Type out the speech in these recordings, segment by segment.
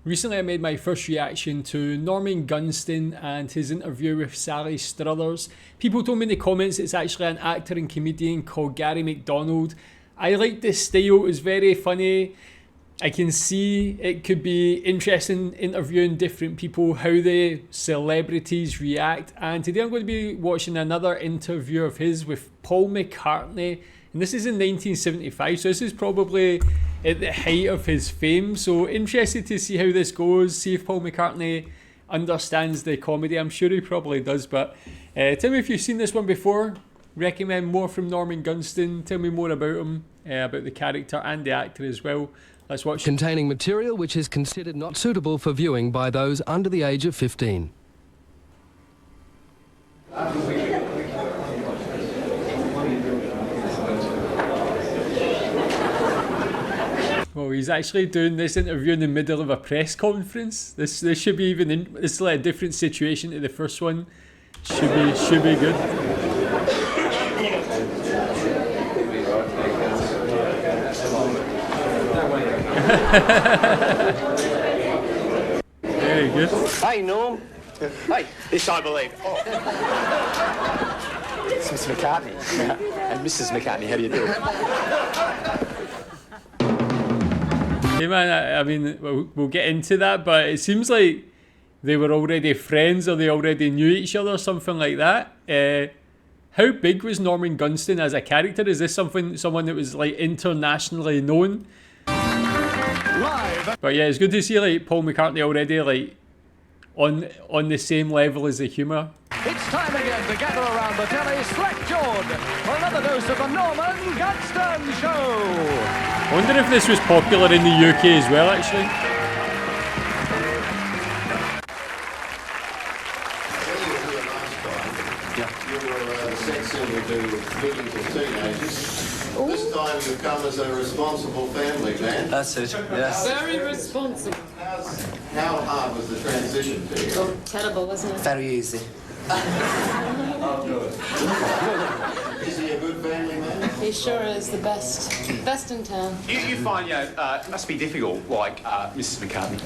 Recently I made my first reaction to Norman Gunston and his interview with Sally Struthers. People told me in the comments it's actually an actor and comedian called Gary McDonald. I like this style, it was very funny. I can see it could be interesting interviewing different people, how the celebrities react. And today I'm going to be watching another interview of his with Paul McCartney. And this is in 1975, so this is probably at the height of his fame. So interested to see how this goes, see if Paul McCartney understands the comedy. I'm sure he probably does, but tell me if you've seen this one before. Recommend more from Norman Gunston. Tell me more about him, about the character and the actor as well. Let's watch. Containing material which is considered not suitable for viewing by those under the age of 15. Well, he's actually doing this interview in the middle of a press conference. This should be this is like a different situation to the first one. Should be good. Very good. Hey, Norm. Hey, this I believe. Oh. It's Mr. McCartney. And Mrs. McCartney, how do you do? Hey man, I mean, we'll get into that, but it seems like they were already friends or they already knew each other, something like that. How big was Norman Gunston as a character? Is this someone that was like internationally known? Live. But yeah, it's good to see like Paul McCartney already like on the same level as the humour. It's time again to gather around the telly slack-jawed for another dose of the Norman Gunston Show. I wonder if this was popular in the UK as well, actually. You were sex symbol to millions of teenagers. This time you've come as a responsible family man. That's it, yes. Very responsible. How hard was the transition to you? Oh, terrible, wasn't it? Very easy. Oh, good. Is he a good family man? He sure is the best. Best in town. You find, it must be difficult, like Mrs. McCartney,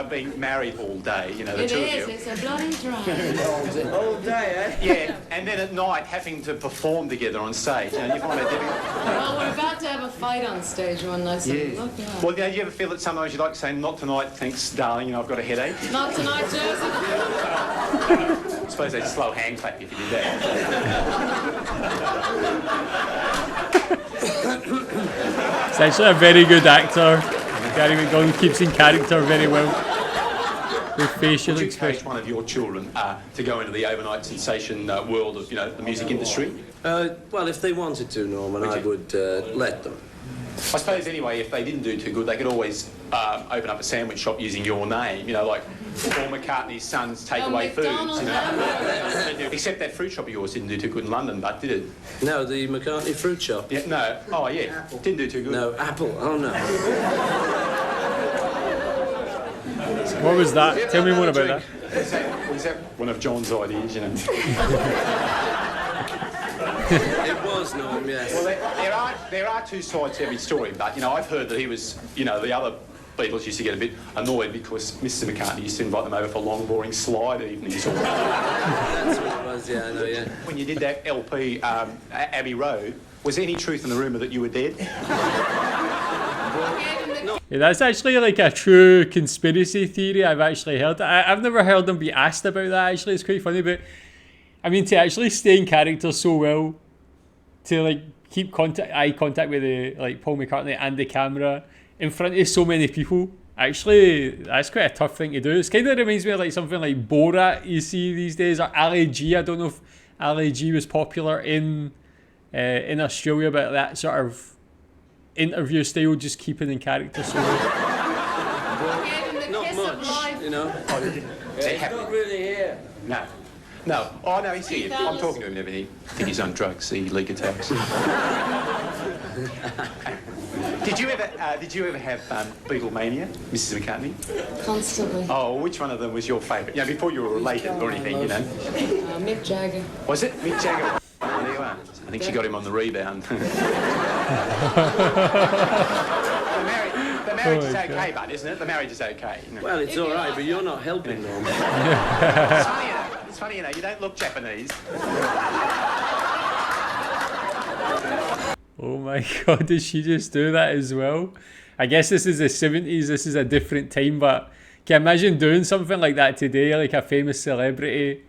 being married all day, the It two is, of you. it's a bloody drag. All day, eh? Yeah, and then at night having to perform together on stage, you find that difficult. Well, we're about to have a fight on stage one night, so look out. Well, do you ever feel that sometimes you'd like to say, not tonight, thanks, darling, I've got a headache? Not tonight, Joseph. I suppose they'd slow hand clap if you did that. He's actually a very good actor. Gary McDonald keeps in character very well. With facial Would you expression. encourage one of your children to go into the overnight sensation world of, the music industry? Well, if they wanted to, Norman, I would let them. I suppose anyway, if they didn't do too good, they could always open up a sandwich shop using your name, like Paul McCartney's son's takeaway foods, Except that fruit shop of yours didn't do too good in London, but did it? No, the McCartney fruit shop. Yeah, no. Oh, yeah. Apple. Didn't do too good. No, Apple. Oh, no. What was that? Tell me more about that. Was that one of John's ideas, It was, Norm, yes. Well, there are two sides to every story, but, I've heard that he was, the other Beatles used to get a bit annoyed because Mr. McCartney used to invite them over for long, boring slide evenings. That's what it was, yeah, I know, yeah. When you did that LP, Abbey Road, was there any truth in the rumour that you were dead? Yeah, that's actually like a true conspiracy theory I've actually heard. I've never heard them be asked about that, actually. It's quite funny, but I mean, to actually stay in character so well, to like keep eye contact with Paul McCartney and the camera in front of so many people, actually, that's quite a tough thing to do. It kind of reminds me of like something like Borat you see these days, or Ali G. I don't know if Ali G was popular in Australia, but that sort of interview style, just keeping in character so well. Not much, Not really here. No. No. Oh, no, he's here. I'm talking to him and everything. I think he's on drugs, the leak attacks. Did you ever have Beatlemania, Mrs. McCartney? Constantly. Oh, which one of them was your favourite? Before you were related or anything, Mick Jagger. Was it Mick Jagger? Oh, there you are. I think she got him on the rebound. The marriage is my okay, bud, isn't it? The marriage is okay. You know. Well, it's all right, but you're not helping, Norm. It's funny, you know, you don't look Japanese. Oh my god, did she just do that as well? I guess this is the 70s, this is a different time, but can you imagine doing something like that today, like a famous celebrity?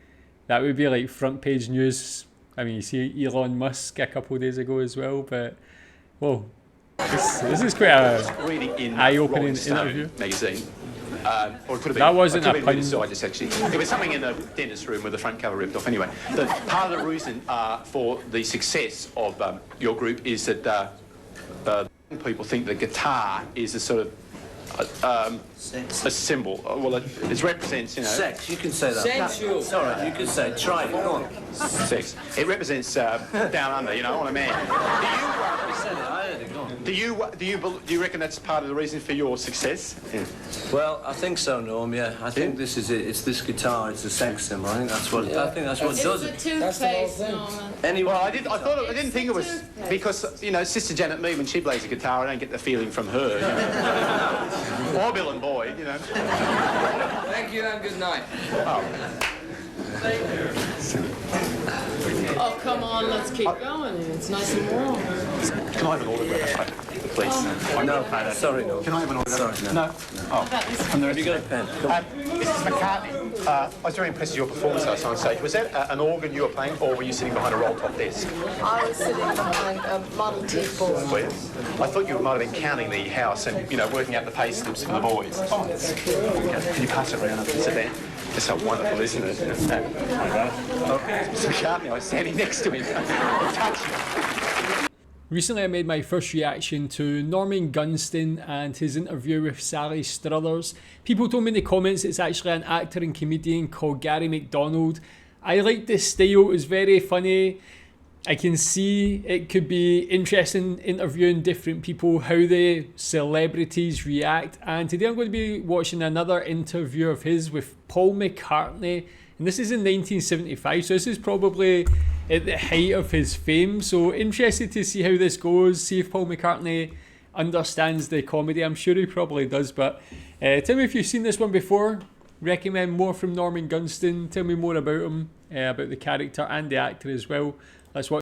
That would be like front page news. I mean, you see Elon Musk a couple of days ago as well, but whoa, this is quite a eye-opening interview. Magazine. Or it could have been, That wasn't a pun. Just actually. It was something in the dentist room with the front cover ripped off. Anyway, part of the reason for the success of your group is that people think the guitar is a sort of a symbol. Well, it represents, you know... Sex, you can say that. Sensual. It's all right, you can say it. Try it, go on. Sex. It represents down under, you know, on a man. You said it, I heard it, go on. Do you reckon that's part of the reason for your success? Yeah. Well, I think so, Norm, yeah. I think this is it. It's this guitar, it's a sex symbol. I think that's what, I think that's what does It's it. a toothpaste, Norman. Anyway, Well, I didn't think it was because, you know, Sister Janet Mead, when she plays a guitar, I don't get the feeling from her. You know? Or Bill and Boyd, you know. Thank you and good night. Oh, come on, let's keep going here. It's nice and warm. Can I have an autograph, please? no, sorry, no. Can I have an autograph? Sorry, No. Oh, Have you got a pen? Mrs. McCartney, I was very impressed with your performance last night on stage. Was that an organ you were playing, or were you sitting behind a roll-top desk? I was sitting behind a Model T Ford. Well, I thought you might have been counting the house and, you know, working out the pay slips for the boys. Oh, can you pass it around and sit down? It's so wonderful, isn't it? Mr. McCartney, I was standing next to him. Touch him. Recently I made my first reaction to Norman Gunston and his interview with Sally Struthers. People told me in the comments it's actually an actor and comedian called Gary McDonald. I liked this style, it was very funny. I can see it could be interesting interviewing different people, how the celebrities react. And today I'm going to be watching another interview of his with Paul McCartney. And this is in 1975, so this is probably at the height of his fame. So interested to see how this goes, see if Paul McCartney understands the comedy. I'm sure he probably does, but tell me if you've seen this one before. Recommend more from Norman Gunston. Tell me more about him, about the character and the actor as well. Let's watch.